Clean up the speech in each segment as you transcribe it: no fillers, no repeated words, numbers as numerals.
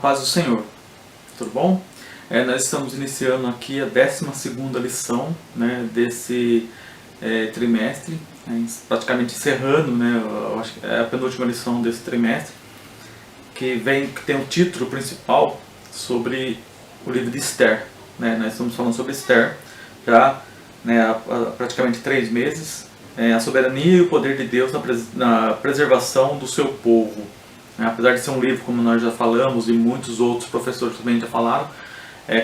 Paz do Senhor, tudo bom? Nós estamos iniciando aqui a 12ª lição, né, desse trimestre, praticamente encerrando, né, eu acho que é a penúltima lição desse trimestre, que tem o título principal sobre o livro de Esther. Né? Nós estamos falando sobre Esther já, né, há praticamente 3 meses, a soberania e o poder de Deus na preservação do seu povo. Apesar de ser um livro, como nós já falamos, e muitos outros professores também já falaram,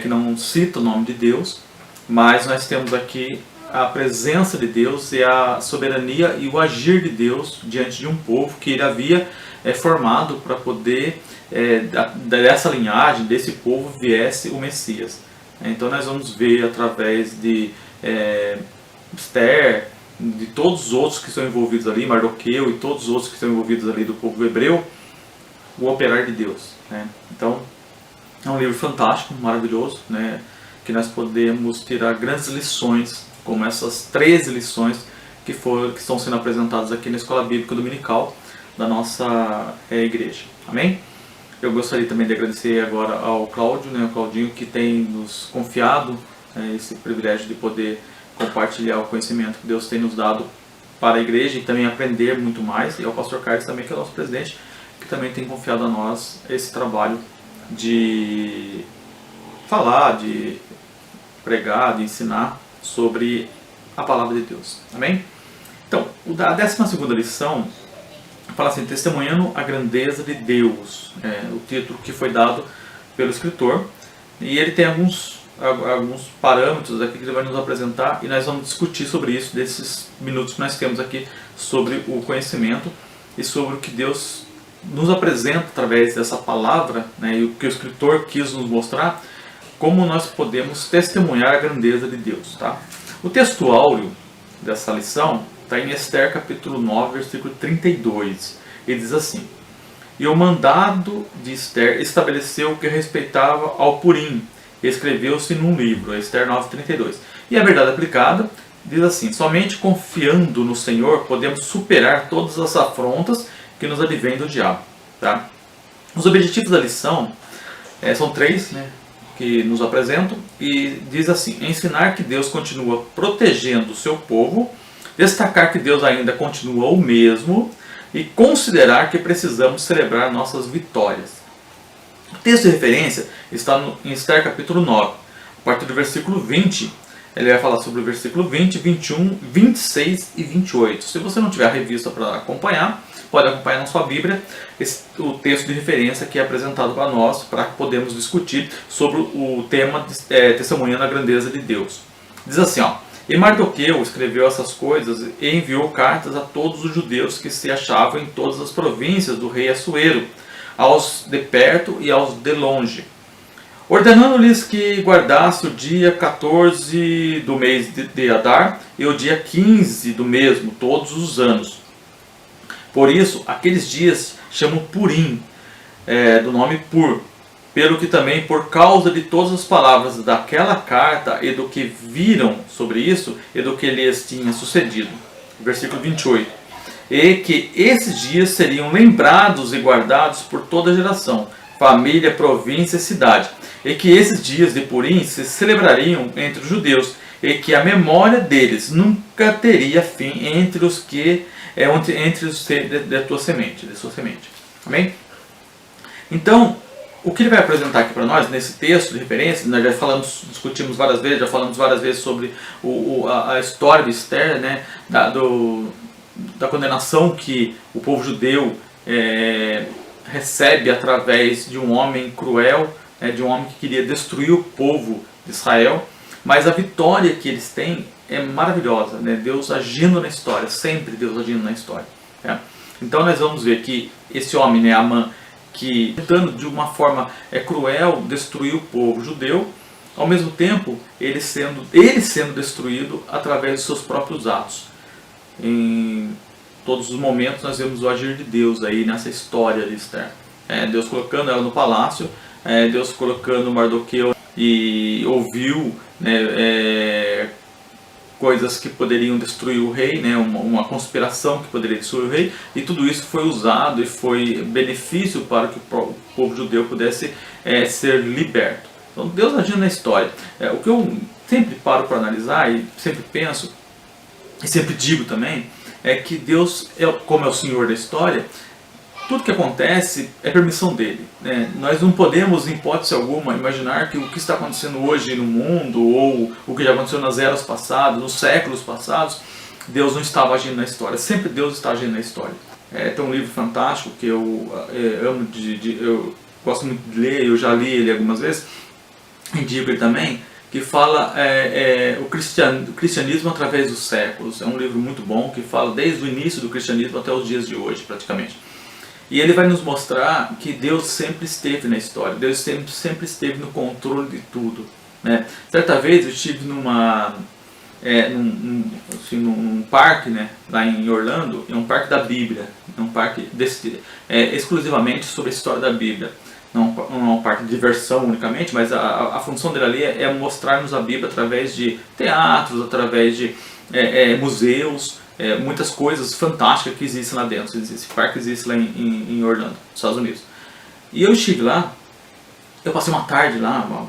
que não cita o nome de Deus, mas nós temos aqui a presença de Deus e a soberania e o agir de Deus diante de um povo que ele havia formado para poder, dessa linhagem, desse povo, viesse o Messias. Então nós vamos ver através de Esther, de todos os outros que estão envolvidos ali, Mardoqueu e todos os outros que estão envolvidos ali do povo hebreu, o operar de Deus. Né? Então, é um livro fantástico, maravilhoso, né? Que nós podemos tirar grandes lições, como essas 13 lições que estão sendo apresentadas aqui na Escola Bíblica Dominical da nossa igreja. Amém? Eu gostaria também de agradecer agora ao Cláudio, né? O Claudinho, que tem nos confiado esse privilégio de poder compartilhar o conhecimento que Deus tem nos dado para a igreja e também aprender muito mais, e ao pastor Carlos também, que é o nosso presidente, que também tem confiado a nós esse trabalho de falar, de pregar, de ensinar sobre a palavra de Deus. Amém? Então, a 12ª lição fala assim: testemunhando a grandeza de Deus, o título que foi dado pelo escritor, e ele tem alguns parâmetros aqui que ele vai nos apresentar, e nós vamos discutir sobre isso, desses minutos que nós temos aqui, sobre o conhecimento e sobre o que Deus nos apresenta através dessa palavra, né, e o que o escritor quis nos mostrar, como nós podemos testemunhar a grandeza de Deus. Tá? O texto áureo dessa lição está em Esther capítulo 9, versículo 32. Ele diz assim: e o mandado de Esther estabeleceu o que respeitava ao Purim, escreveu-se num livro, Esther 9:32. E a verdade aplicada diz assim: somente confiando no Senhor podemos superar todas as afrontas que nos advém do diabo. Tá? Os objetivos da lição são 3, né, que nos apresentam, e diz assim: ensinar que Deus continua protegendo o seu povo, destacar que Deus ainda continua o mesmo e considerar que precisamos celebrar nossas vitórias. O texto de referência está em Esther capítulo 9, a partir do versículo 20. Ele vai falar sobre o versículo 20, 21, 26 e 28. Se você não tiver a revista para acompanhar, pode acompanhar na sua Bíblia o texto de referência que é apresentado para nós, para que podemos discutir sobre o tema testemunhando a grandeza de Deus. Diz assim, ó: e Mardoqueu escreveu essas coisas e enviou cartas a todos os judeus que se achavam em todas as províncias do rei Assuero, aos de perto e aos de longe, ordenando-lhes que guardasse o dia 14 do mês de Adar e o dia 15 do mesmo, todos os anos. Por isso, aqueles dias chamam Purim, do nome Pur, pelo que também, por causa de todas as palavras daquela carta e do que viram sobre isso e do que lhes tinha sucedido. Versículo 28. E que esses dias seriam lembrados e guardados por toda geração, família, província e cidade, e que esses dias de Purim se celebrariam entre os judeus, e que a memória deles nunca teria fim entre os que entre os da tua semente, de sua semente. Amém? Então, o que ele vai apresentar aqui para nós nesse texto de referência, nós já discutimos várias vezes sobre a história de Esther, né, da condenação que o povo judeu recebe através de um homem cruel, de um homem que queria destruir o povo de Israel, mas a vitória que eles têm é maravilhosa, né? Deus agindo na história, sempre Deus agindo na história. Então nós vamos ver que esse homem, né, Amã, que tentando de uma forma cruel destruir o povo judeu, ao mesmo tempo ele sendo destruído através de seus próprios atos. Em todos os momentos nós vemos o agir de Deus aí nessa história de Esther. Deus colocando ela no palácio, Deus colocando Mardoqueu, e ouviu, né, coisas que poderiam destruir o rei, né, uma conspiração que poderia destruir o rei, e tudo isso foi usado e foi benefício para que o povo judeu pudesse ser liberto. Então Deus agindo na história. O que eu sempre paro para analisar e sempre penso, e sempre digo também, é que Deus, como é o Senhor da história, tudo que acontece é permissão dele, né? Nós não podemos, em hipótese alguma, imaginar que o que está acontecendo hoje no mundo, ou o que já aconteceu nas eras passadas, nos séculos passados, Deus não estava agindo na história. Sempre Deus está agindo na história. Tem um livro fantástico que eu amo, eu gosto muito de ler, eu já li ele algumas vezes, indico ele também, que fala o cristianismo através dos séculos. É um livro muito bom, que fala desde o início do cristianismo até os dias de hoje, praticamente. E ele vai nos mostrar que Deus sempre esteve na história, Deus sempre esteve no controle de tudo, né? Certa vez eu estive num parque, né, lá em Orlando, é um parque da Bíblia, é um parque exclusivamente sobre a história da Bíblia. Não é um parque de diversão unicamente, mas a função dele ali é mostrar-nos a Bíblia através de teatros, através de museus, muitas coisas fantásticas que existem lá dentro. Esse parque existe lá em Orlando, nos Estados Unidos. E eu estive lá, eu passei uma tarde lá,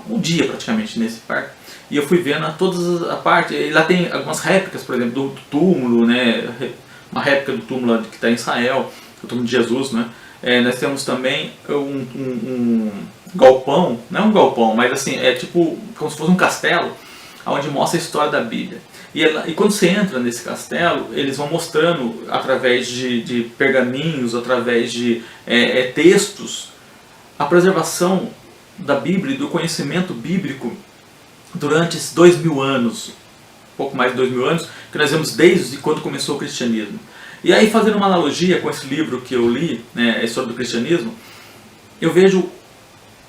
um dia praticamente nesse parque, e eu fui vendo todas as partes. E lá tem algumas réplicas, por exemplo, do túmulo, né? Uma réplica do túmulo que está em Israel, o túmulo de Jesus, né? Nós temos também um galpão, não é um galpão, mas assim, é tipo como se fosse um castelo, onde mostra a história da Bíblia. E quando você entra nesse castelo, eles vão mostrando através de pergaminhos, através de textos, a preservação da Bíblia e do conhecimento bíblico durante esses 2000 anos, pouco mais de 2000 anos, que nós vemos desde quando começou o cristianismo. E aí, fazendo uma analogia com esse livro que eu li, né, a história do cristianismo, eu vejo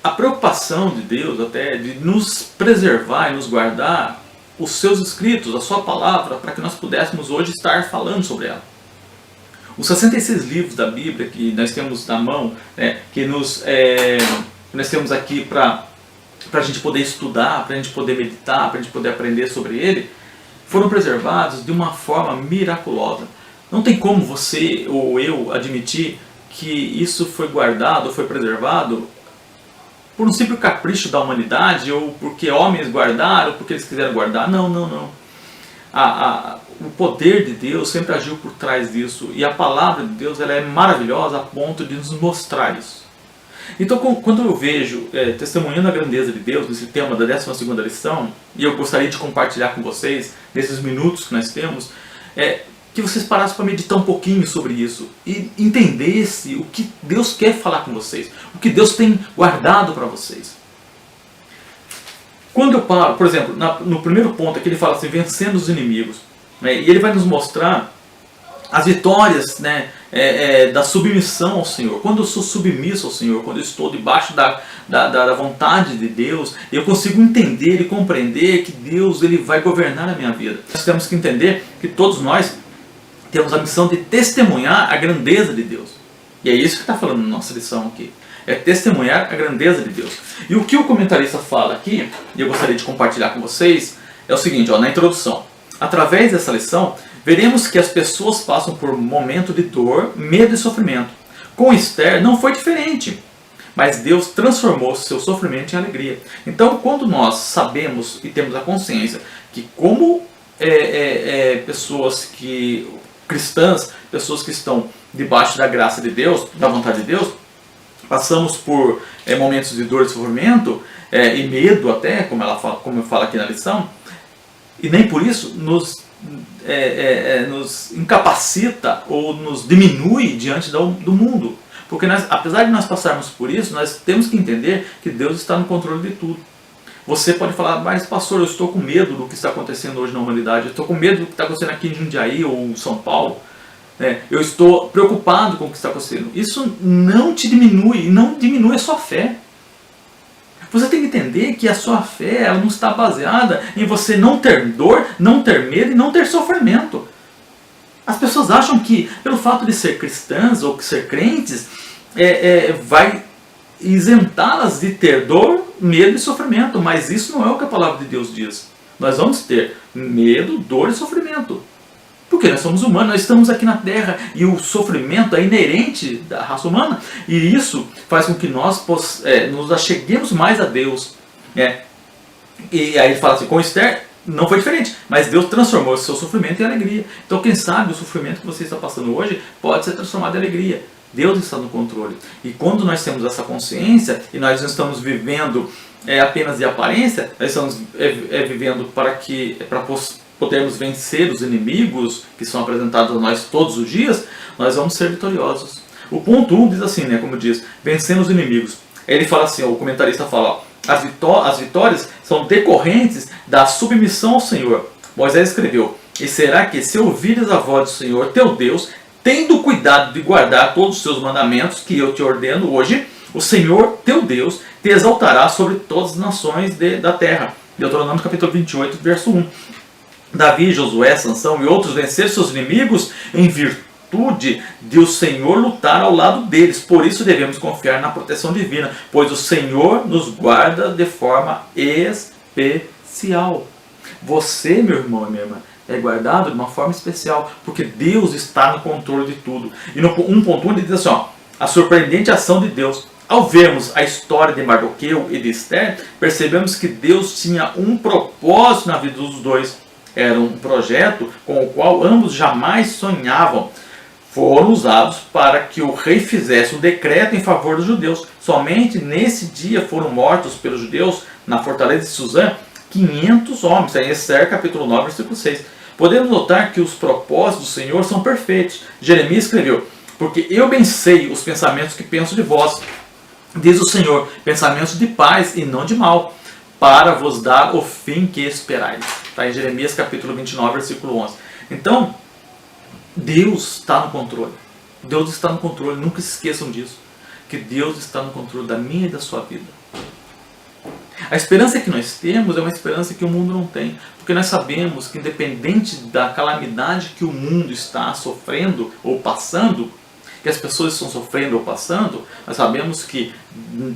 a preocupação de Deus até de nos preservar e nos guardar os seus escritos, a sua palavra, para que nós pudéssemos hoje estar falando sobre ela. Os 66 livros da Bíblia que nós temos na mão, né, que nós temos aqui para a gente poder estudar, para a gente poder meditar, para a gente poder aprender sobre ele, foram preservados de uma forma miraculosa. Não tem como você ou eu admitir que isso foi guardado, foi preservado por um simples capricho da humanidade, ou porque homens guardaram, ou porque eles quiseram guardar. Não, não, não. O poder de Deus sempre agiu por trás disso, e a palavra de Deus ela é maravilhosa a ponto de nos mostrar isso. Então, quando eu vejo testemunhando a grandeza de Deus nesse tema da 12ª lição, e eu gostaria de compartilhar com vocês, nesses minutos que nós temos, que vocês parassem para meditar um pouquinho sobre isso e entendessem o que Deus quer falar com vocês, o que Deus tem guardado para vocês. Quando eu paro, por exemplo, no primeiro ponto aqui ele fala assim, vencendo os inimigos, né, e ele vai nos mostrar as vitórias, né, da submissão ao Senhor. Quando eu sou submisso ao Senhor, quando eu estou debaixo da vontade de Deus, eu consigo entender e compreender que Deus ele vai governar a minha vida. Nós temos que entender que todos nós temos a missão de testemunhar a grandeza de Deus. E é isso que está falando na nossa lição aqui. É testemunhar a grandeza de Deus. E o que o comentarista fala aqui, e eu gostaria de compartilhar com vocês, é o seguinte, na introdução. Através dessa lição, veremos que as pessoas passam por um momento de dor, medo e sofrimento. Com Esther não foi diferente, mas Deus transformou seu sofrimento em alegria. Então, quando nós sabemos e temos a consciência que como pessoas cristãs, pessoas que estão debaixo da graça de Deus, da vontade de Deus, passamos por momentos de dor e sofrimento, e medo até, como eu falo aqui na lição, e nem por isso nos incapacita ou nos diminui diante do mundo. Porque apesar de nós passarmos por isso, nós temos que entender que Deus está no controle de tudo. Você pode falar, mas pastor, eu estou com medo do que está acontecendo hoje na humanidade, eu estou com medo do que está acontecendo aqui em Jundiaí ou em São Paulo, eu estou preocupado com o que está acontecendo. Isso não te diminui, e não diminui a sua fé. Você tem que entender que a sua fé ela não está baseada em você não ter dor, não ter medo e não ter sofrimento. As pessoas acham que pelo fato de ser cristãs ou ser crentes, vai isentá-las de ter dor, medo e sofrimento, mas isso não é o que a palavra de Deus diz. Nós vamos ter medo, dor e sofrimento. Porque nós somos humanos, nós estamos aqui na Terra e o sofrimento é inerente da raça humana. E isso faz com que nós nos acheguemos mais a Deus. E aí ele fala assim, com Esther não foi diferente, mas Deus transformou o seu sofrimento em alegria. Então quem sabe o sofrimento que você está passando hoje pode ser transformado em alegria. Deus está no controle. E quando nós temos essa consciência e nós não estamos vivendo apenas de aparência, nós estamos vivendo para podermos vencer os inimigos que são apresentados a nós todos os dias, nós vamos ser vitoriosos. O ponto 1 diz assim, como diz, vencendo os inimigos. Ele fala assim, o comentarista fala, as vitórias são decorrentes da submissão ao Senhor. Moisés escreveu, e será que se ouvires a voz do Senhor teu Deus, tendo cuidado de guardar todos os seus mandamentos que eu te ordeno hoje, o Senhor teu Deus te exaltará sobre todas as nações da terra. Deuteronômio capítulo 28, verso 1. Davi, Josué, Sansão e outros venceram seus inimigos em virtude de o Senhor lutar ao lado deles. Por isso devemos confiar na proteção divina, pois o Senhor nos guarda de forma especial. Você, meu irmão e minha irmã, é guardado de uma forma especial, porque Deus está no controle de tudo. E no 1.1 ele diz assim, a surpreendente ação de Deus. Ao vermos a história de Mardoqueu e de Esther, percebemos que Deus tinha um propósito na vida dos dois. Era um projeto com o qual ambos jamais sonhavam. Foram usados para que o rei fizesse um decreto em favor dos judeus. Somente nesse dia foram mortos pelos judeus, na fortaleza de Suzã, 500 homens. Em Esther capítulo 9, versículo 6. Podemos notar que os propósitos do Senhor são perfeitos. Jeremias escreveu, porque eu bem sei os pensamentos que penso de vós, diz o Senhor, pensamentos de paz e não de mal, para vos dar o fim que esperais. Está em Jeremias capítulo 29, versículo 11. Então, Deus está no controle. Deus está no controle, nunca se esqueçam disso. Que Deus está no controle da minha e da sua vida. A esperança que nós temos é uma esperança que o mundo não tem. Porque nós sabemos que independente da calamidade que o mundo está sofrendo ou passando, que as pessoas estão sofrendo ou passando, nós sabemos que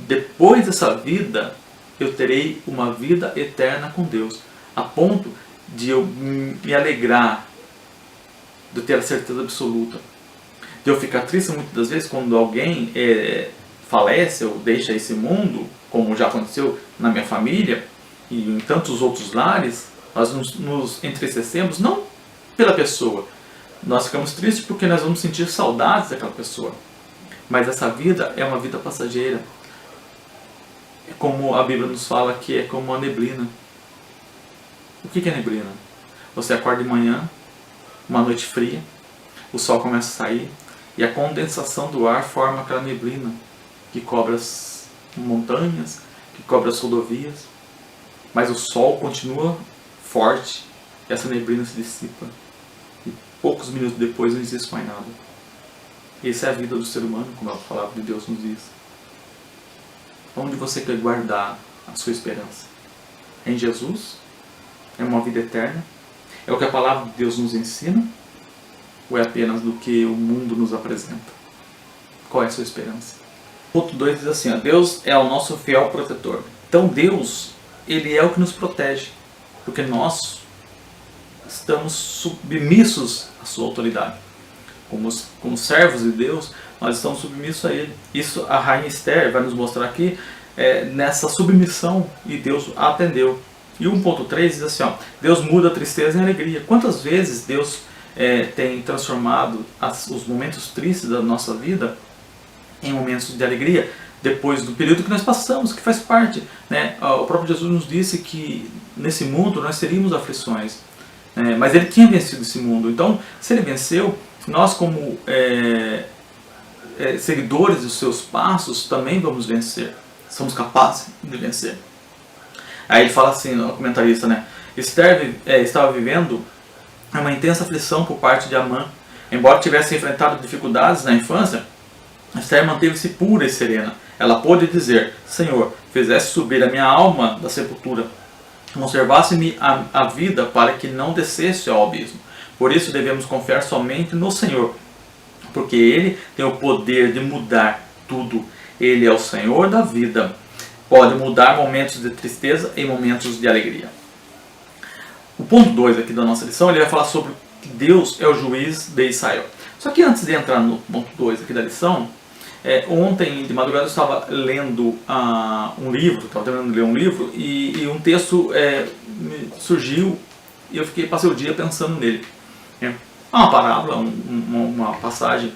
depois dessa vida eu terei uma vida eterna com Deus, a ponto de eu me alegrar, de eu ter a certeza absoluta, de eu ficar triste muitas das vezes quando alguém falece ou deixa esse mundo, como já aconteceu na minha família e em tantos outros lares. Nós nos entristecemos não pela pessoa, nós ficamos tristes porque nós vamos sentir saudades daquela pessoa, mas essa vida é uma vida passageira. É como a Bíblia nos fala que é como a neblina. O que é neblina? Você acorda de manhã, uma noite fria, o sol começa a sair e a condensação do ar forma aquela neblina que cobre as montanhas, que cobre as rodovias, mas o sol continua forte e essa neblina se dissipa e poucos minutos depois não existe mais nada. Essa é a vida do ser humano, como a palavra de Deus nos diz. Onde você quer guardar a sua esperança? Em Jesus? É uma vida eterna? É o que a palavra de Deus nos ensina? Ou é apenas do que o mundo nos apresenta? Qual é a sua esperança? Ponto 2 diz assim, Deus é o nosso fiel protetor. Então Deus, Ele é o que nos protege, porque nós estamos submissos à sua autoridade. Como servos de Deus, nós estamos submissos a Ele. Isso a rainha Esther vai nos mostrar aqui, nessa submissão, e Deus a atendeu. E 1.3 diz assim, Deus muda a tristeza em alegria. Quantas vezes Deus tem transformado os momentos tristes da nossa vida em momentos de alegria, depois do período que nós passamos, que faz parte, né? O próprio Jesus nos disse que nesse mundo nós teríamos aflições, mas Ele tinha vencido esse mundo. Então, se Ele venceu, nós como seguidores dos seus passos também vamos vencer, somos capazes de vencer. Aí ele fala assim, o comentarista, Esther estava vivendo uma intensa aflição por parte de Amã. Embora tivesse enfrentado dificuldades na infância, Esther manteve-se pura e serena. Ela pôde dizer, Senhor, fizeste subir a minha alma da sepultura, conservasse-me a vida para que não descesse ao abismo. Por isso devemos confiar somente no Senhor, porque Ele tem o poder de mudar tudo. Ele é o Senhor da vida. Pode mudar momentos de tristeza em momentos de alegria. O ponto 2 aqui da nossa lição, ele vai falar sobre que Deus é o juiz de Israel. Só que antes de entrar no ponto 2 aqui da lição, ontem de madrugada eu estava lendo um livro, estava terminando de ler um livro, e um texto surgiu e eu passei o dia pensando nele. É uma parábola, uma passagem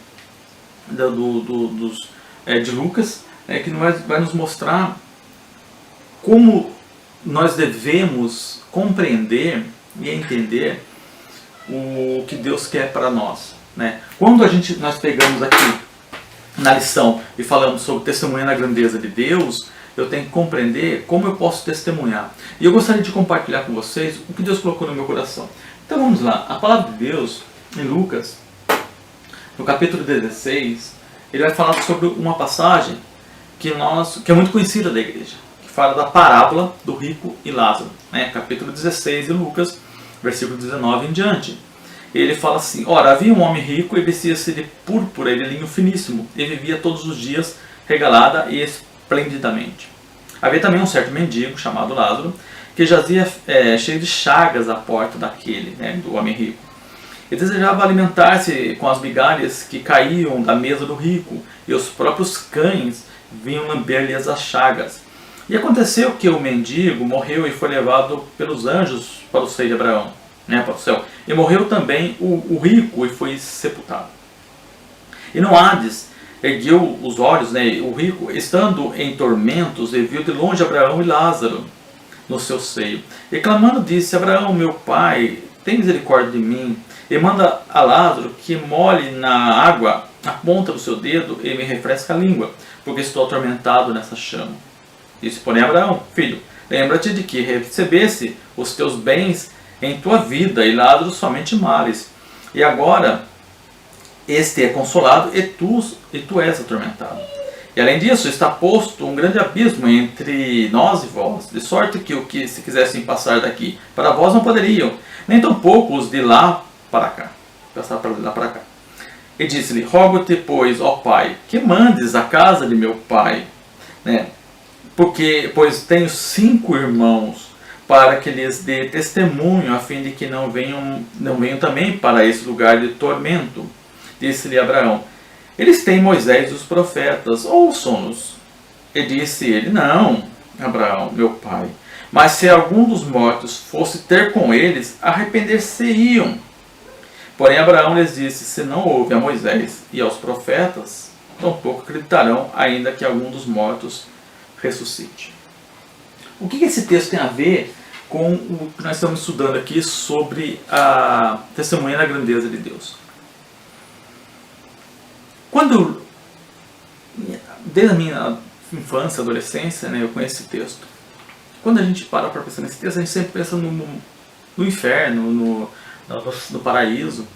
de Lucas, que vai nos mostrar como nós devemos compreender e entender o que Deus quer para nós, né? Quando nós pegamos aqui na lição e falamos sobre testemunhar a grandeza de Deus, eu tenho que compreender como eu posso testemunhar. E eu gostaria de compartilhar com vocês o que Deus colocou no meu coração. Então vamos lá, a palavra de Deus em Lucas, no capítulo 16, ele vai falar sobre uma passagem que é muito conhecida da igreja, que fala da parábola do rico e Lázaro, né? Capítulo 16 de Lucas, versículo 19 em diante. Ele fala assim: ora, havia um homem rico e vestia-se de púrpura e de linho finíssimo, e vivia todos os dias regalada e esplendidamente. Havia também um certo mendigo, chamado Lázaro, que jazia cheio de chagas à porta daquele, né, do homem rico. E desejava alimentar-se com as migalhas que caíam da mesa do rico, e os próprios cães vinham lamber-lhe as chagas. E aconteceu que o mendigo morreu e foi levado pelos anjos para o seio de Abraão, né, para o céu. E morreu também o rico e foi sepultado. E no Hades ergueu os olhos, né, o rico, estando em tormentos, e viu de longe Abraão e Lázaro no seu seio. E clamando disse: Abraão, meu pai, tem misericórdia de mim, e manda a Lázaro que molhe na água a ponta do seu dedo e me refresque a língua, porque estou atormentado nessa chama. Disse, porém, Abraão: filho, lembra-te de que recebesse os teus bens em tua vida, e Lázaro somente males. E agora este é consolado, e tu és atormentado. E além disso, está posto um grande abismo entre nós e vós, de sorte que o que se quisessem passar daqui para vós não poderiam, nem tampouco os de lá para cá. Passar para lá para cá. E disse-lhe: rogo-te, pois, ó pai, que mandes a casa de meu pai, né? Pois tenho 5 irmãos, para que lhes dê testemunho, a fim de que não venham também para esse lugar de tormento. Disse-lhe Abraão: eles têm Moisés e os profetas, ouçam-nos. E disse ele: não, Abraão, meu pai, mas se algum dos mortos fosse ter com eles, arrepender-se-iam. Porém Abraão lhes disse: se não ouve a Moisés e aos profetas, tampouco acreditarão, ainda que algum dos mortos ressuscite. O que esse texto tem a ver com o que nós estamos estudando aqui sobre a testemunha da grandeza de Deus? Desde a minha infância, adolescência, né, eu conheço esse texto. Quando a gente para pensar nesse texto, a gente sempre pensa no inferno, no paraíso.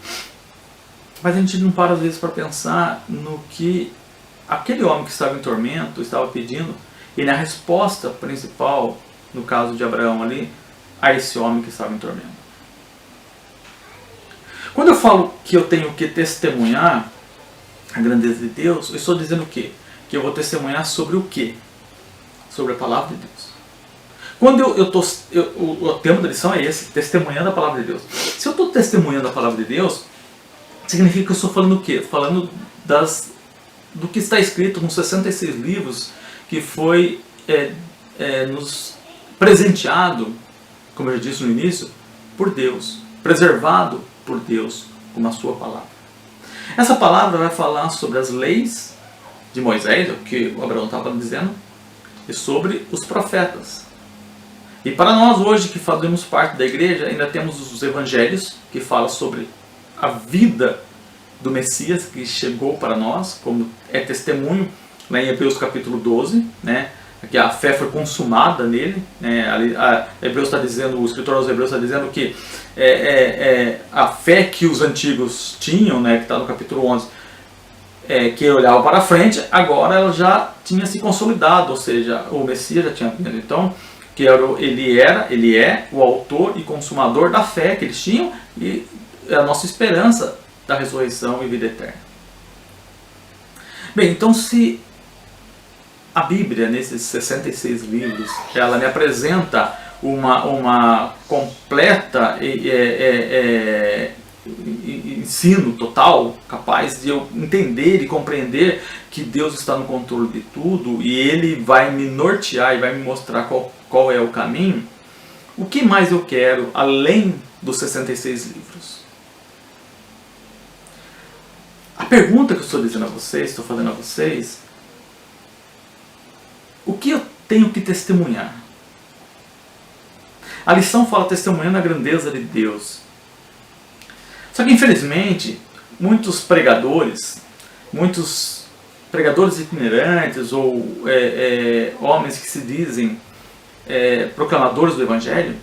Mas a gente não para às vezes para pensar no que aquele homem que estava em tormento estava pedindo, e na resposta principal, no caso de Abraão ali, a esse homem que estava em tormento. Quando eu falo que eu tenho que testemunhar a grandeza de Deus, eu estou dizendo o quê? Que eu vou testemunhar sobre o quê? Sobre a palavra de Deus. Quando o tema da lição é esse, testemunhando a palavra de Deus. Se eu estou testemunhando a palavra de Deus, significa que eu estou falando o quê? Falando do que está escrito nos 66 livros que foi nos presenteado, como eu já disse no início, por Deus, preservado por Deus como a sua palavra. Essa palavra vai falar sobre as leis de Moisés, o que o Abraão estava dizendo, e sobre os profetas. E para nós hoje que fazemos parte da igreja, ainda temos os evangelhos que falam sobre a vida do Messias que chegou para nós, como é testemunho lá em Hebreus capítulo 12, né? Que a fé foi consumada nele, né? Hebreus está dizendo, o escritor aos Hebreus está dizendo que a fé que os antigos tinham, né, que está no capítulo 11, que olhava para frente, agora ela já tinha se consolidado, ou seja, o Messias já tinha vindo. Então, que ele é o autor e consumador da fé que eles tinham, e a nossa esperança da ressurreição e vida eterna. Bem, então se a Bíblia, nesses 66 livros, ela me apresenta uma completa ensino total, capaz de eu entender e compreender que Deus está no controle de tudo e Ele vai me nortear e vai me mostrar qual é o caminho, o que mais eu quero além dos 66 livros? A pergunta que eu estou dizendo a vocês, estou fazendo a vocês, o que eu tenho que testemunhar? A lição fala testemunhando a grandeza de Deus. Só que infelizmente, muitos pregadores itinerantes ou homens que se dizem proclamadores do Evangelho,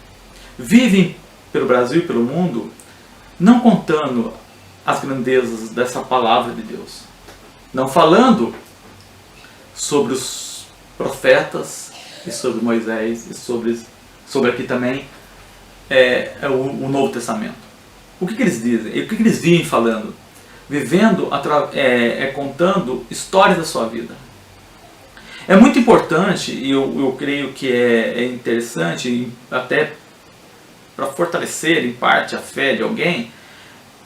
vivem pelo Brasil e pelo mundo não contando as grandezas dessa palavra de Deus. Não falando sobre os profetas e sobre Moisés e sobre aqui também o Novo Testamento. O que eles dizem? E o que eles vivem falando? Vivendo, contando histórias da sua vida. É muito importante, e eu creio que é interessante, até para fortalecer em parte a fé de alguém,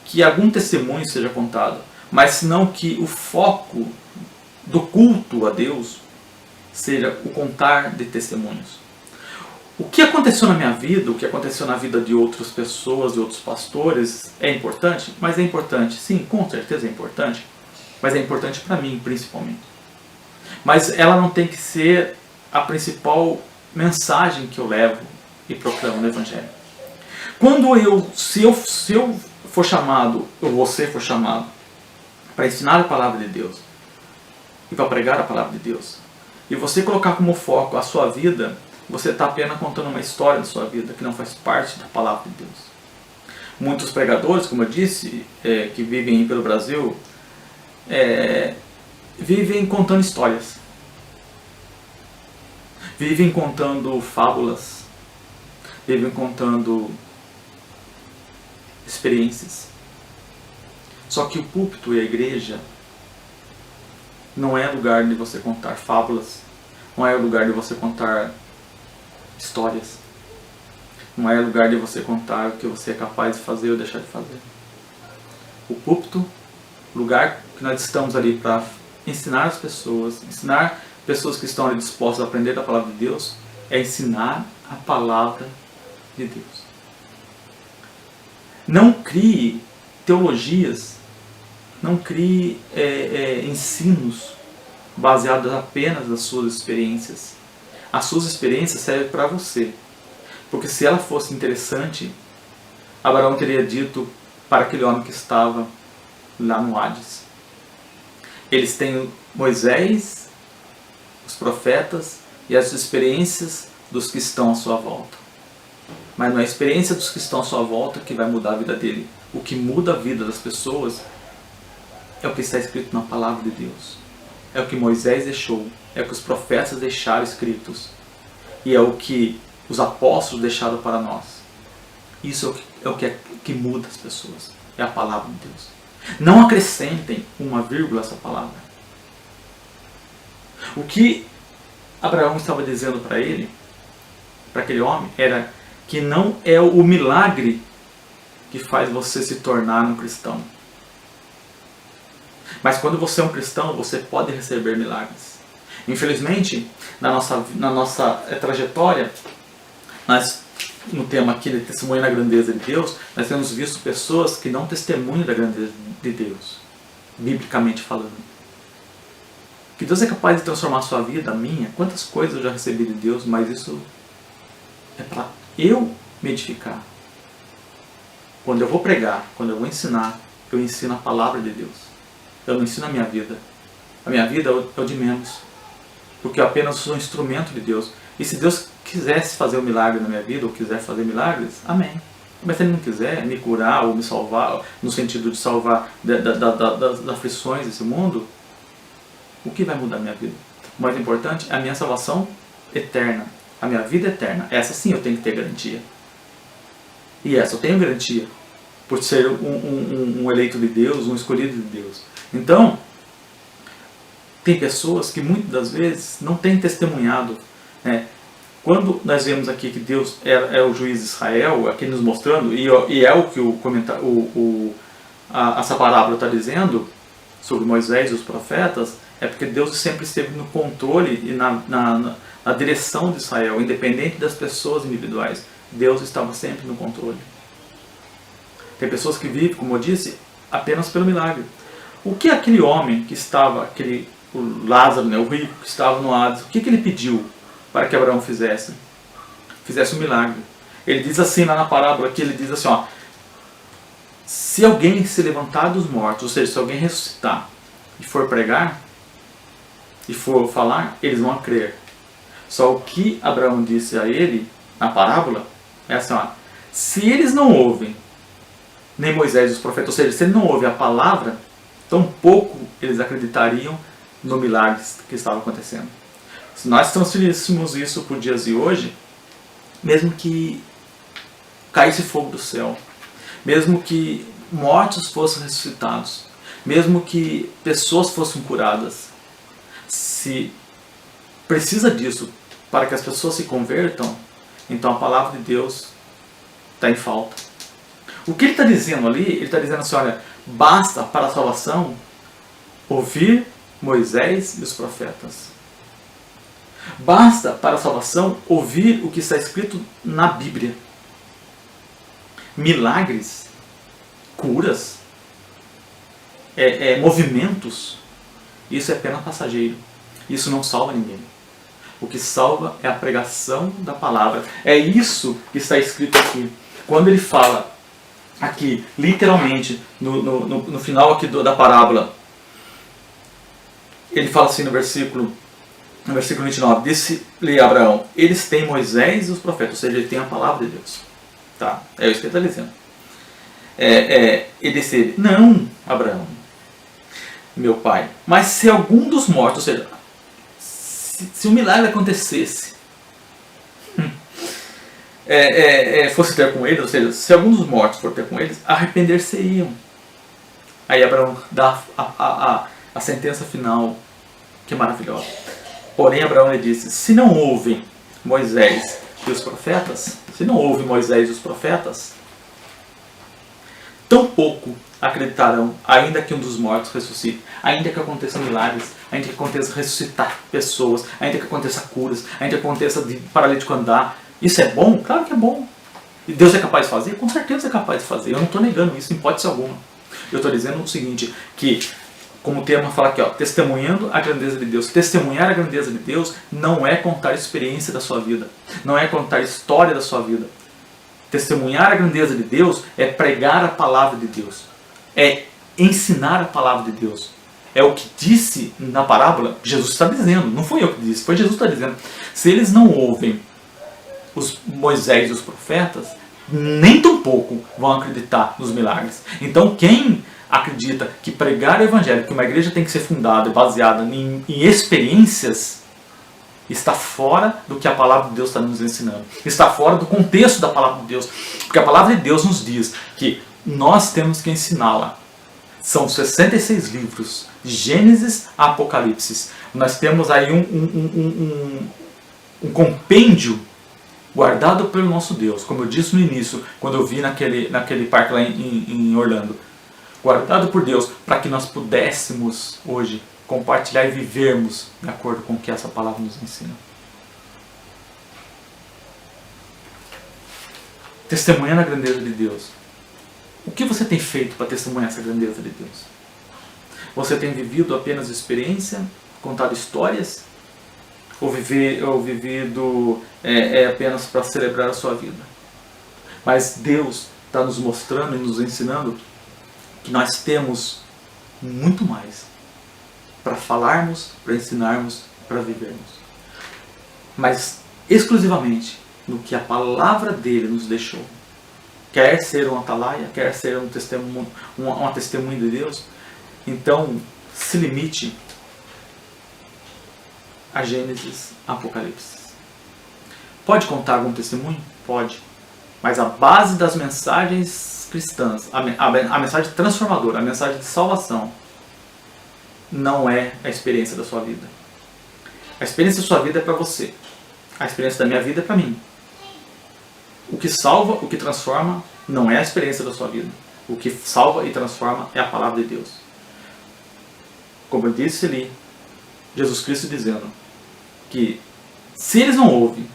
que algum testemunho seja contado, mas não que o foco do culto a Deus seja o contar de testemunhos. O que aconteceu na minha vida, o que aconteceu na vida de outras pessoas, de outros pastores, é importante? Mas é importante, sim, com certeza é importante, mas é importante para mim principalmente. Mas ela não tem que ser a principal mensagem que eu levo e proclamo no Evangelho. Se eu for chamado, ou você for chamado, para ensinar a palavra de Deus e para pregar a palavra de Deus, e você colocar como foco a sua vida, você está apenas contando uma história da sua vida que não faz parte da palavra de Deus. Muitos pregadores, como eu disse, que vivem pelo Brasil, vivem contando histórias. Vivem contando fábulas. Vivem contando experiências. Só que o púlpito e a igreja não é lugar de você contar fábulas. Não é lugar de você contar histórias. Não é lugar de você contar o que você é capaz de fazer ou deixar de fazer. O púlpito, lugar que nós estamos ali para ensinar as pessoas, ensinar pessoas que estão ali dispostas a aprender da palavra de Deus, é ensinar a palavra de Deus. Não crie teologias, não crie ensinos baseados apenas nas suas experiências. As suas experiências servem para você. Porque se ela fosse interessante, Abraão teria dito para aquele homem que estava lá no Hades. Eles têm Moisés, os profetas e as experiências dos que estão à sua volta. Mas não é a experiência dos que estão à sua volta que vai mudar a vida dele. O que muda a vida das pessoas é o que está escrito na palavra de Deus. É o que Moisés deixou. É o que os profetas deixaram escritos. E é o que os apóstolos deixaram para nós. Isso é o que muda as pessoas. É a palavra de Deus. Não acrescentem uma vírgula a essa palavra. O que Abraão estava dizendo para ele, para aquele homem, era que não é o milagre que faz você se tornar um cristão. Mas quando você é um cristão, você pode receber milagres. Infelizmente, na nossa trajetória, no tema aqui de testemunhar a grandeza de Deus, nós temos visto pessoas que não testemunham da grandeza de Deus, biblicamente falando. Que Deus é capaz de transformar a sua vida, a minha. Quantas coisas eu já recebi de Deus, mas isso é para eu me edificar. Quando eu vou pregar, quando eu vou ensinar, eu ensino a palavra de Deus. Eu não ensino a minha vida. A minha vida é o de menos. Porque eu apenas sou um instrumento de Deus. E se Deus quisesse fazer um milagre na minha vida, ou quiser fazer milagres, amém. Mas se Ele não quiser me curar ou me salvar, no sentido de salvar das aflições desse mundo, o que vai mudar a minha vida? O mais importante é a minha salvação eterna. A minha vida eterna. Essa sim eu tenho que ter garantia. E essa eu tenho garantia. Por ser um eleito de Deus, um escolhido de Deus. Então, tem pessoas que muitas das vezes não têm testemunhado, Quando nós vemos aqui que Deus é o juiz de Israel, aqui nos mostrando, e é o que essa parábola está dizendo sobre Moisés e os profetas, é porque Deus sempre esteve no controle e na direção de Israel, independente das pessoas individuais. Deus estava sempre no controle. Tem pessoas que vivem, como eu disse, apenas pelo milagre. O que aquele homem que estava, o Lázaro, né, o rico que estava no Hades, o que ele pediu para que Abraão fizesse? Fizesse um milagre. Ele diz assim lá na parábola, que ele diz assim, ó, se alguém se levantar dos mortos, ou seja, se alguém ressuscitar e for pregar, e for falar, eles vão crer. Só o que Abraão disse a ele, na parábola, é assim, ó, se eles não ouvem, nem Moisés e os profetas, ou seja, se eles não ouvem a palavra, tão pouco eles acreditariam no milagre que estava acontecendo. Se nós transferíssemos isso para os dias de hoje, mesmo que caísse fogo do céu, mesmo que mortos fossem ressuscitados, mesmo que pessoas fossem curadas, se precisa disso para que as pessoas se convertam, então a palavra de Deus está em falta. O que ele está dizendo ali? Ele está dizendo assim, olha, basta para a salvação ouvir Moisés e os profetas. Basta para a salvação ouvir o que está escrito na Bíblia. Milagres, curas, movimentos, isso é apenas passageiro. Isso não salva ninguém. O que salva é a pregação da palavra. É isso que está escrito aqui. Quando ele fala aqui, literalmente, no final aqui da parábola, ele fala assim no versículo 29, disse-lhe Abraão, eles têm Moisés e os profetas, ou seja, ele tem a palavra de Deus. Tá? É isso que ele está dizendo. Ele disse, não, Abraão, meu pai, mas se algum dos mortos, ou seja, se um milagre acontecesse, fosse ter com eles, ou seja, se algum dos mortos for ter com eles, arrepender-se-iam. Aí Abraão dá a sentença final, que é maravilhosa. Porém Abraão lhe disse, se não ouvem Moisés e os profetas, tampouco acreditarão, ainda que um dos mortos ressuscite, ainda que aconteça milagres, ainda que aconteça ressuscitar pessoas, ainda que aconteça curas, ainda que aconteça de paralítico andar. Isso é bom? Claro que é bom. E Deus é capaz de fazer? Com certeza é capaz de fazer. Eu não estou negando isso em hipótese alguma. Eu estou dizendo o seguinte, que, como o tema fala aqui, ó, testemunhando a grandeza de Deus. Testemunhar a grandeza de Deus não é contar a experiência da sua vida, não é contar a história da sua vida. Testemunhar a grandeza de Deus é pregar a palavra de Deus, é ensinar a palavra de Deus. É o que disse na parábola, Jesus está dizendo, não fui eu que disse, foi Jesus que está dizendo. Se eles não ouvem os Moisés e os profetas, nem tampouco vão acreditar nos milagres. Então quem acredita que pregar o evangelho, que uma igreja tem que ser fundada e baseada em experiências, está fora do que a palavra de Deus está nos ensinando. Está fora do contexto da palavra de Deus. Porque a palavra de Deus nos diz que nós temos que ensiná-la. São 66 livros, de Gênesis a Apocalipse. Nós temos aí um compêndio guardado pelo nosso Deus. Como eu disse no início, quando eu vi naquele parque lá em Orlando. Guardado por Deus, para que nós pudéssemos hoje compartilhar e vivermos de acordo com o que essa palavra nos ensina. Testemunhando a grandeza de Deus. O que você tem feito para testemunhar essa grandeza de Deus? Você tem vivido apenas experiência, contado histórias? Ou vivido apenas para celebrar a sua vida? Mas Deus está nos mostrando e nos ensinando que nós temos muito mais para falarmos, para ensinarmos, para vivermos. Mas exclusivamente no que a palavra dele nos deixou. Quer ser um atalaia, quer ser um testemunho, uma testemunha de Deus, então se limite a Gênesis, Apocalipse. Pode contar algum testemunho? Pode. Mas a base das mensagens cristãs, a mensagem transformadora, a mensagem de salvação, não é a experiência da sua vida. A experiência da sua vida é para você. A experiência da minha vida é para mim. O que salva, o que transforma, não é a experiência da sua vida. O que salva e transforma é a palavra de Deus. Como eu disse ali, Jesus Cristo dizendo que se eles não ouvem,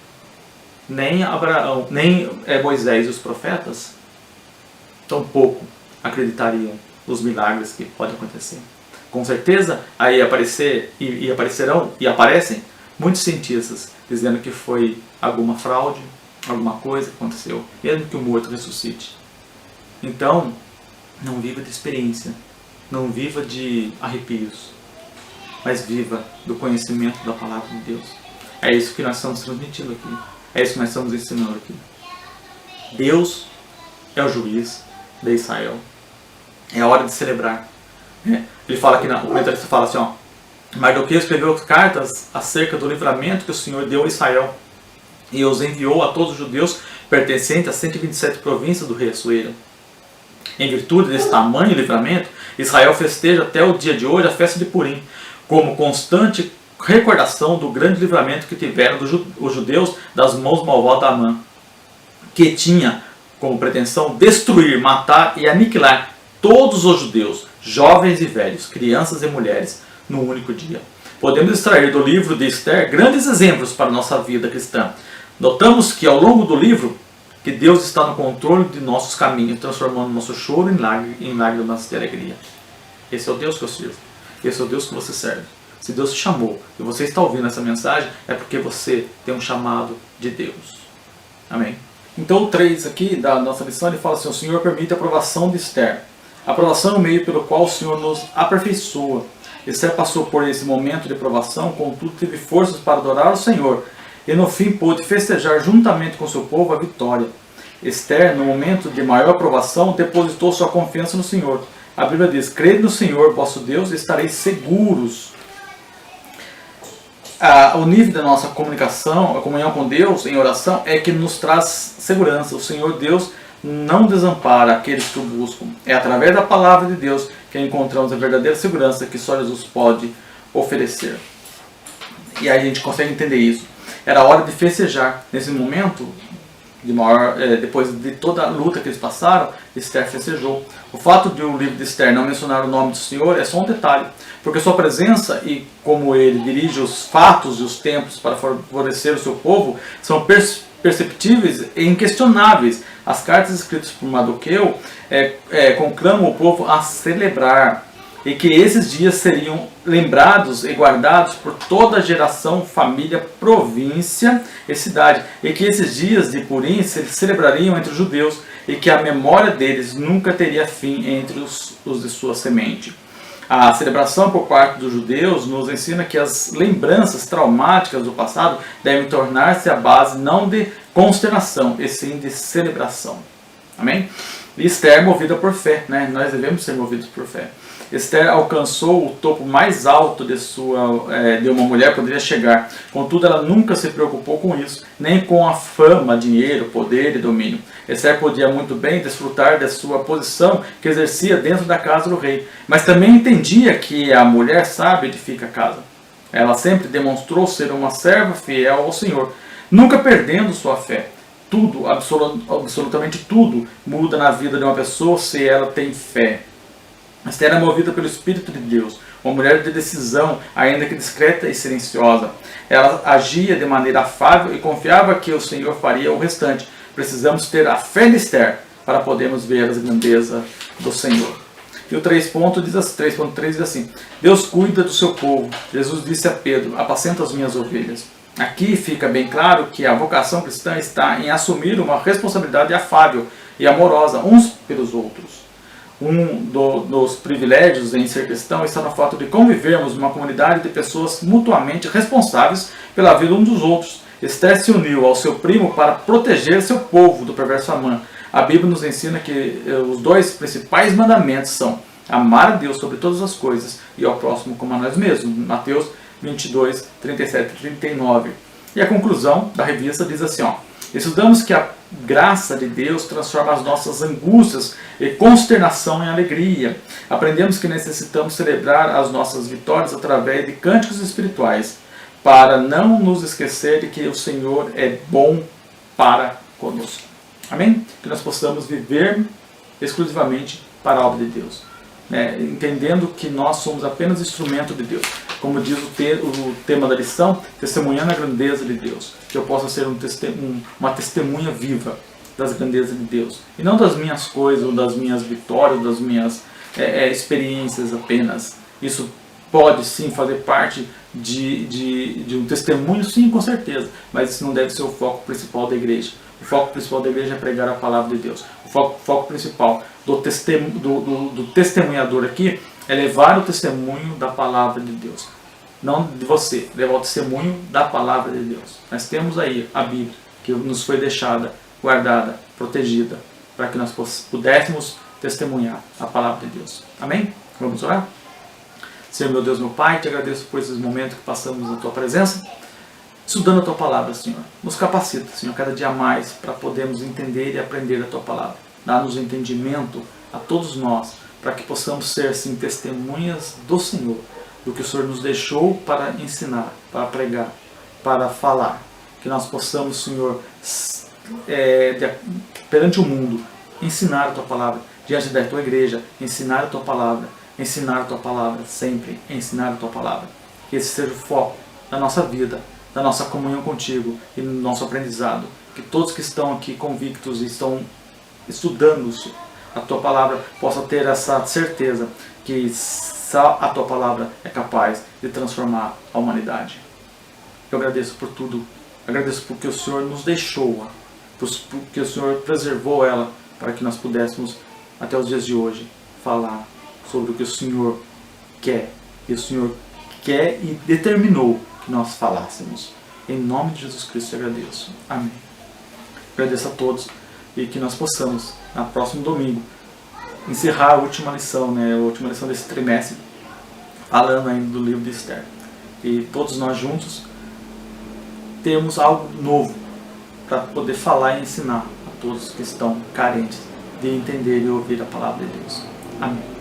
nem Abraão, nem Moisés e os profetas, tampouco acreditariam nos milagres que podem acontecer. Com certeza, aí aparecerão e aparecem muitos cientistas dizendo que foi alguma fraude, alguma coisa que aconteceu, mesmo que o morto ressuscite. Então, não viva de experiência, não viva de arrepios, mas viva do conhecimento da palavra de Deus. É isso que nós estamos transmitindo aqui, é isso que nós estamos ensinando aqui. Deus é o juiz de Israel. É hora de celebrar. Ele fala aqui, o comentarista fala assim, ó, Mardoqueu escreveu cartas acerca do livramento que o Senhor deu a Israel e os enviou a todos os judeus pertencentes às 127 províncias do rei Assuero. Em virtude desse tamanho livramento, Israel festeja até o dia de hoje a festa de Purim, como constante recordação do grande livramento que tiveram os judeus das mãos malvadas da Amã, que tinha como pretensão destruir, matar e aniquilar todos os judeus, jovens e velhos, crianças e mulheres, num único dia. Podemos extrair do livro de Esther grandes exemplos para a nossa vida cristã. Notamos que ao longo do livro, que Deus está no controle de nossos caminhos, transformando nosso choro em lágrimas de alegria. Esse é o Deus que eu sirvo. Esse é o Deus que você serve. Se Deus te chamou e você está ouvindo essa mensagem, é porque você tem um chamado de Deus. Amém? Então o 3 aqui da nossa lição, ele fala assim, o Senhor permite a aprovação de Esther. A aprovação é o meio pelo qual o Senhor nos aperfeiçoa. Esther passou por esse momento de provação, contudo teve forças para adorar o Senhor, e no fim pôde festejar juntamente com seu povo a vitória. Esther, no momento de maior aprovação, depositou sua confiança no Senhor. A Bíblia diz, crede no Senhor, vosso Deus, e estareis seguros. O nível da nossa comunicação, a comunhão com Deus em oração, é que nos traz segurança. O Senhor Deus não desampara aqueles que o buscam. É através da palavra de Deus que encontramos a verdadeira segurança que só Jesus pode oferecer. E aí a gente consegue entender isso. Era hora de festejar. Nesse momento, depois de toda a luta que eles passaram, Esther festejou. O fato de o livro de Esther não mencionar o nome do Senhor é só um detalhe, porque sua presença e como ele dirige os fatos e os tempos para favorecer o seu povo são perceptíveis e inquestionáveis. As cartas escritas por Mardoqueu conclamam o povo a celebrar, e que esses dias seriam lembrados e guardados por toda geração, família, província e cidade, e que esses dias de Purim se celebrariam entre os judeus, e que a memória deles nunca teria fim entre os de sua semente. A celebração por parte dos judeus nos ensina que as lembranças traumáticas do passado devem tornar-se a base não de consternação, e sim de celebração. Amém? E Esther movida por fé, né? Nós devemos ser movidos por fé. Esther alcançou o topo mais alto de uma mulher poderia chegar. Contudo, ela nunca se preocupou com isso, nem com a fama, dinheiro, poder e domínio. Esther podia muito bem desfrutar da sua posição que exercia dentro da casa do rei, mas também entendia que a mulher sábia edifica a casa. Ela sempre demonstrou ser uma serva fiel ao Senhor, nunca perdendo sua fé. Tudo, absolutamente tudo, muda na vida de uma pessoa se ela tem fé. Esther era movida pelo Espírito de Deus, uma mulher de decisão, ainda que discreta e silenciosa. Ela agia de maneira afável e confiava que o Senhor faria o restante. Precisamos ter a fé de Esther para podermos ver as grandezas do Senhor. E o 3.3 diz assim, Deus cuida do seu povo. Jesus disse a Pedro, apacenta as minhas ovelhas. Aqui fica bem claro que a vocação cristã está em assumir uma responsabilidade afável e amorosa uns pelos outros. Dos privilégios em ser cristão está no fato de convivermos numa comunidade de pessoas mutuamente responsáveis pela vida uns dos outros. Esther se uniu ao seu primo para proteger seu povo do perverso Amã. A Bíblia nos ensina que os dois principais mandamentos são amar a Deus sobre todas as coisas e ao próximo como a nós mesmos. Mateus 22, 37 e 39. E a conclusão da revista diz assim, estudamos que a graça de Deus transforma as nossas angústias e consternação em alegria. Aprendemos que necessitamos celebrar as nossas vitórias através de cânticos espirituais. para não nos esquecer de que o Senhor é bom para conosco. Amém? Que nós possamos viver exclusivamente para a obra de Deus, né? Entendendo que nós somos apenas instrumento de Deus. Como diz o tema da lição, testemunhando a grandeza de Deus. Que eu possa ser uma testemunha viva das grandezas de Deus. E não das minhas coisas, ou das minhas vitórias, das minhas experiências apenas. Isso pode sim fazer parte de um testemunho, sim, com certeza. Mas isso não deve ser o foco principal da igreja. O foco principal da igreja é pregar a palavra de Deus. O foco principal do testemunhador aqui é levar o testemunho da palavra de Deus. Não de você, levar o testemunho da palavra de Deus. Nós temos aí a Bíblia, que nos foi deixada, guardada, protegida, para que nós pudéssemos testemunhar a palavra de Deus. Amém? Vamos orar? Senhor, meu Deus, meu Pai, te agradeço por esses momentos que passamos na Tua presença, estudando a Tua palavra, Senhor. Nos capacita, Senhor, cada dia mais para podermos entender e aprender a Tua palavra. Dá-nos entendimento a todos nós, para que possamos ser, assim, testemunhas do Senhor, do que o Senhor nos deixou para ensinar, para pregar, para falar. Que nós possamos, Senhor, perante o mundo, ensinar a Tua palavra, diante da Tua igreja, ensinar a Tua palavra sempre, ensinar a Tua palavra. Que esse seja o foco da nossa vida, da nossa comunhão contigo e do nosso aprendizado. Que todos que estão aqui convictos e estão estudando a Tua palavra possam ter essa certeza que só a Tua palavra é capaz de transformar a humanidade. Eu agradeço por tudo, agradeço porque o Senhor nos deixou, porque o Senhor preservou ela para que nós pudéssemos, até os dias de hoje, falar sobre o que o Senhor quer. E o Senhor quer e determinou que nós falássemos. Em nome de Jesus Cristo eu agradeço. Amém. Agradeço a todos e que nós possamos, no próximo domingo, encerrar a última lição, né, a última lição desse trimestre, falando ainda do livro de Esther. E todos nós juntos temos algo novo para poder falar e ensinar a todos que estão carentes de entender e ouvir a palavra de Deus. Amém.